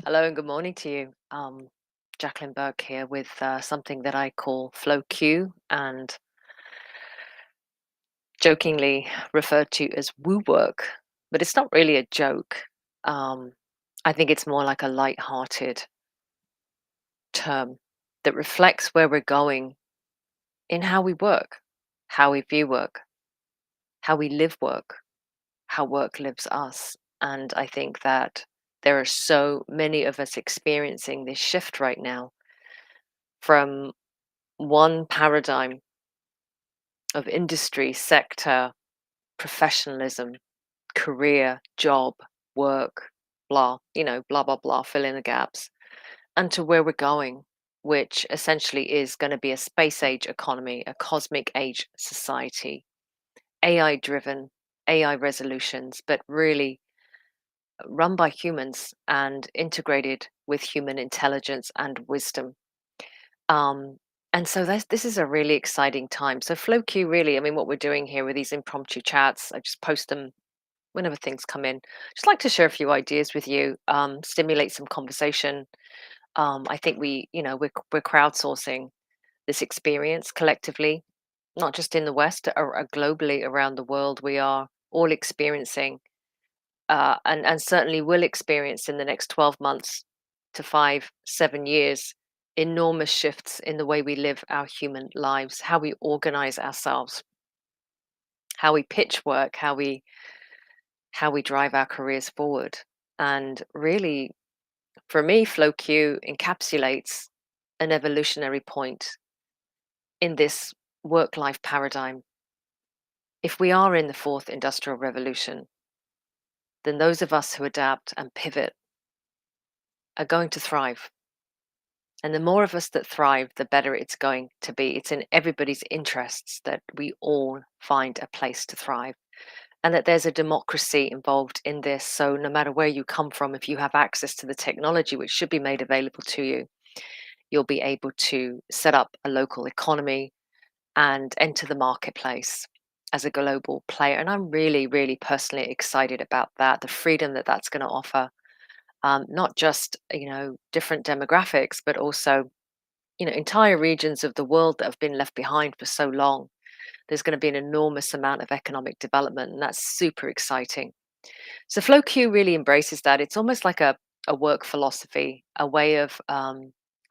Hello and good morning to you. Jacqueline Burke here with something that I call Flow Q and jokingly referred to as woo work, but it's not really a joke. Um, I think it's more like a light-hearted term that reflects where we're going in how we work, how we view work, how we live work, how work lives us. And I think that there are so many of us experiencing this shift right now from one paradigm of industry, sector, professionalism, career, job, work, blah, blah, blah, blah, fill in the gaps, and to where we're going, which essentially is going to be a space age economy, a cosmic age society, AI driven, AI resolutions, but really run by humans and integrated with human intelligence and wisdom. Um, and so this is a really exciting time. So FlowQ really, I mean, what we're doing here with these impromptu chats, I just post them whenever things come in. Just like to share a few ideas with you, stimulate some conversation. I think we're crowdsourcing this experience collectively, not just in the West, globally around the world. We are all experiencing, and certainly will experience in the next 12 months to 5, 7 years, enormous shifts in the way we live our human lives, how we organize ourselves, how we pitch work, how we drive our careers forward. And really, for me, FlowQ encapsulates an evolutionary point in this work life paradigm. If we are in the fourth industrial revolution, then those of us who adapt and pivot are going to thrive. And the more of us that thrive, the better it's going to be. It's in everybody's interests that we all find a place to thrive and that there's a democracy involved in this. So, no matter where you come from, if you have access to the technology, which should be made available to you, you'll be able to set up a local economy and enter the marketplace as a global player. And I'm really, really personally excited about that, the freedom that that's going to offer, not just, different demographics, but also entire regions of the world that have been left behind for so long. There's going to be an enormous amount of economic development, and that's super exciting. So FlowQ really embraces that. It's almost like a work philosophy, a way of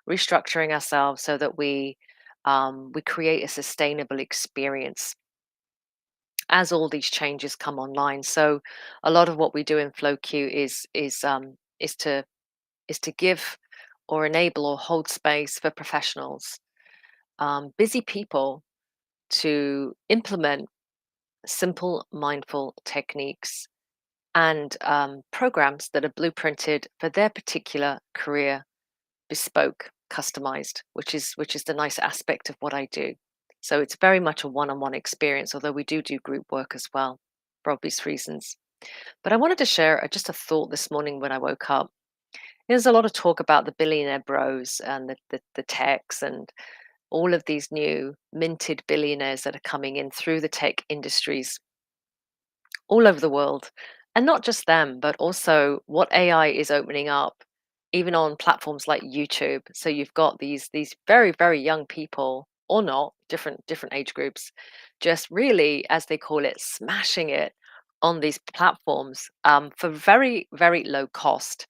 restructuring ourselves so that we create a sustainable experience as all these changes come online. So a lot of what we do in FlowQ is to give or enable or hold space for professionals, busy people, to implement simple mindful techniques and programs that are blueprinted for their particular career, bespoke, customized, which is the nice aspect of what I do. So it's very much a one-on-one experience, although we do group work as well, for obvious reasons. But I wanted to share just a thought this morning when I woke up. There's a lot of talk about the billionaire bros and the techs and all of these new minted billionaires that are coming in through the tech industries all over the world. And not just them, but also what AI is opening up, even on platforms like YouTube. So you've got these very, very young people, or not, different age groups, just really, as they call it, smashing it on these platforms, for very, very low cost.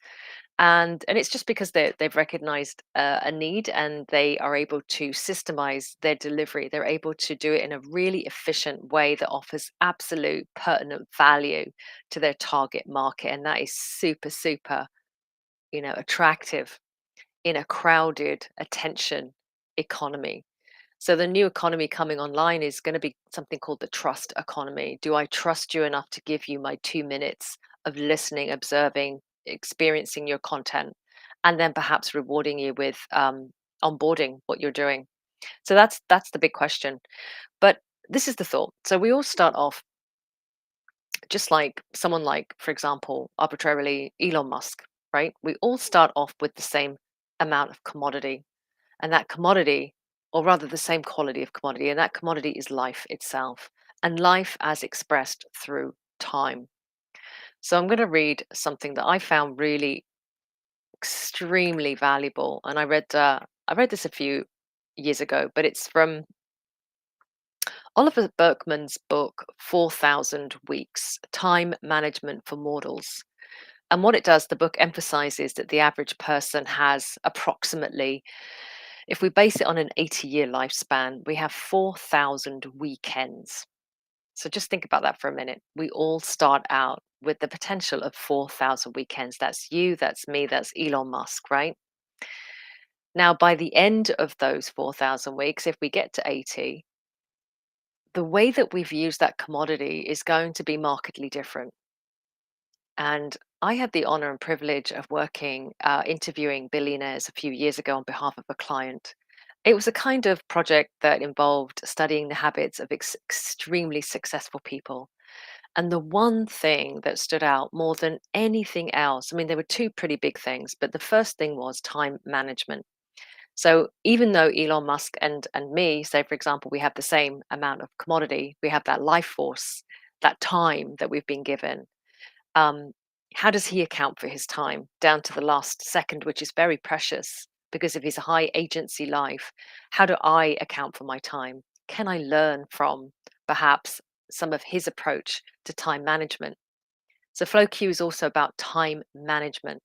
And it's just because they've recognized a need, and they are able to systemize their delivery. They're able to do it in a really efficient way that offers absolute pertinent value to their target market, and that is super, super, attractive in a crowded attention economy. So the new economy coming online is going to be something called the trust economy. Do I trust you enough to give you my 2 minutes of listening, observing, experiencing your content, and then perhaps rewarding you with onboarding what you're doing? So that's the big question. But this is the thought. So we all start off just like someone like, for example, arbitrarily Elon Musk, right? We all start off with the same amount of commodity, and that commodity, or rather the same quality of commodity, and that commodity is life itself, and life as expressed through time. So I'm going to read something that I found really extremely valuable. And I read this a few years ago, but it's from Oliver Berkman's book, 4,000 Weeks: Time Management for Mortals. And what it does, the book emphasizes that the average person has approximately, if we base it on an 80-year lifespan, we have 4,000 weekends. So just think about that for a minute. We all start out with the potential of 4,000 weekends. That's you, that's me, that's Elon Musk, right? Now, by the end of those 4,000 weeks, if we get to 80, the way that we've used that commodity is going to be markedly different. And I had the honor and privilege of interviewing billionaires a few years ago on behalf of a client. It was a kind of project that involved studying the habits of extremely successful people. And the one thing that stood out more than anything else, I mean, there were two pretty big things, but the first thing was time management. So even though Elon Musk and me, say for example, we have the same amount of commodity, we have that life force, that time that we've been given. Um, how does he account for his time down to the last second, which is very precious because of his high agency life? How do I account for my time? Can I learn from perhaps some of his approach to time management? So FlowQ is also about time management.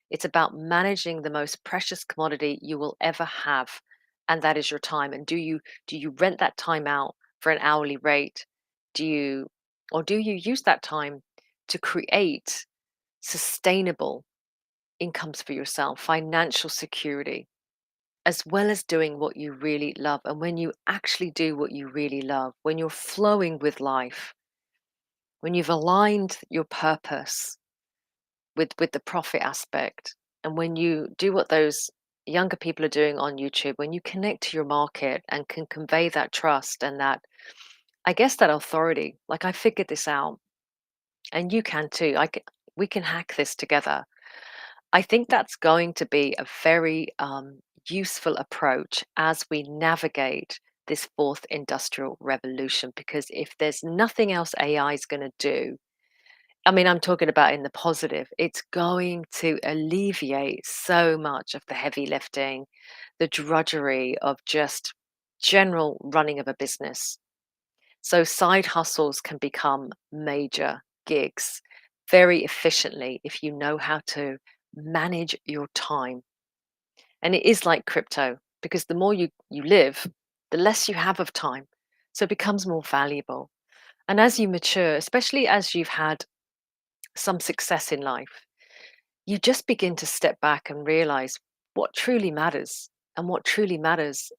It's about managing the most precious commodity you will ever have, and that is your time. And do you rent that time out for an hourly rate? Do you or do you use that time to create sustainable incomes for yourself, financial security, as well as doing what you really love? And when you actually do what you really love, when you're flowing with life, when you've aligned your purpose with the profit aspect, and when you do what those younger people are doing on YouTube, when you connect to your market and can convey that trust and that, I guess, that authority, like I figured this out and you can too. We can hack this together. I think that's going to be a very useful approach as we navigate this fourth industrial revolution. Because if there's nothing else AI is going to do, I mean, I'm talking about in the positive, it's going to alleviate so much of the heavy lifting, the drudgery of just general running of a business. So side hustles can become major gigs very efficiently if you know how to manage your time. And it is like crypto because the more you live, the less you have of time. So it becomes more valuable. And as you mature, especially as you've had some success in life, you just begin to step back and realize what truly matters. And what truly matters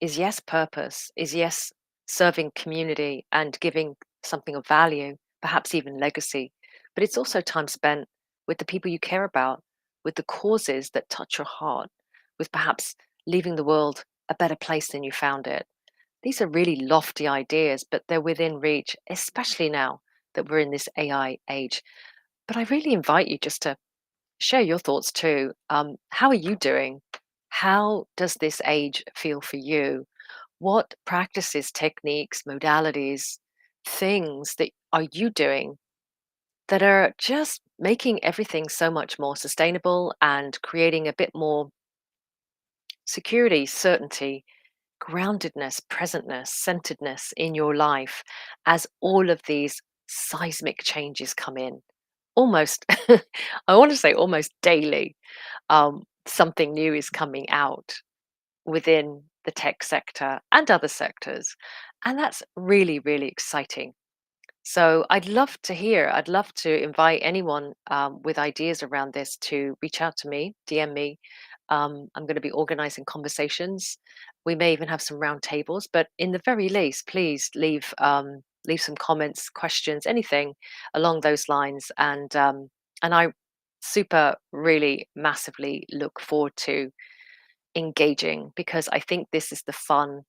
is, yes, purpose, is, yes, serving community and giving something of value, perhaps even legacy. But it's also time spent with the people you care about, with the causes that touch your heart, with perhaps leaving the world a better place than you found it. These are really lofty ideas, but they're within reach, especially now that we're in this AI age. But I really invite you just to share your thoughts too. How are you doing? How does this age feel for you? What practices, techniques, modalities, things that are you doing that are just making everything so much more sustainable and creating a bit more security, certainty, groundedness, presentness, centeredness in your life as all of these seismic changes come in? Almost, I want to say almost daily, something new is coming out within the tech sector and other sectors. And that's really, really exciting. So I'd love to invite anyone with ideas around this to reach out to me, DM me. I'm going to be organizing conversations. We may even have some round tables, but in the very least, please leave some comments, questions, anything along those lines. And I super really massively look forward to engaging because I think this is the fun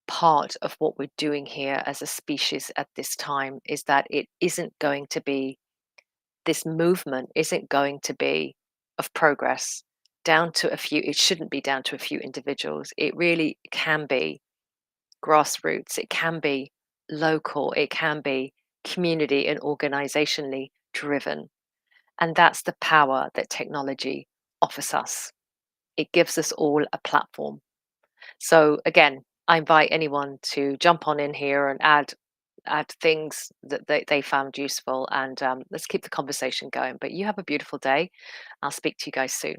part of what we're doing here as a species at this time, is that it isn't going to be, this movement isn't going to be of progress down to a few, it shouldn't be down to a few individuals. It really can be grassroots, it can be local, it can be community and organizationally driven. And that's the power that technology offers us. It gives us all a platform. So again, I invite anyone to jump on in here and add things that they found useful, and let's keep the conversation going. But you have a beautiful day. I'll speak to you guys soon.